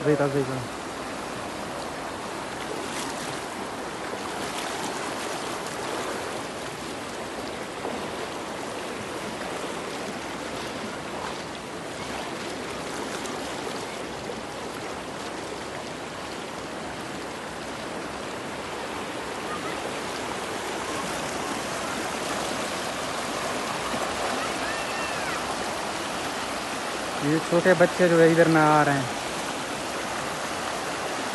देखा देखा। ये छोटे बच्चे जो है इधर ना आ रहे हैं।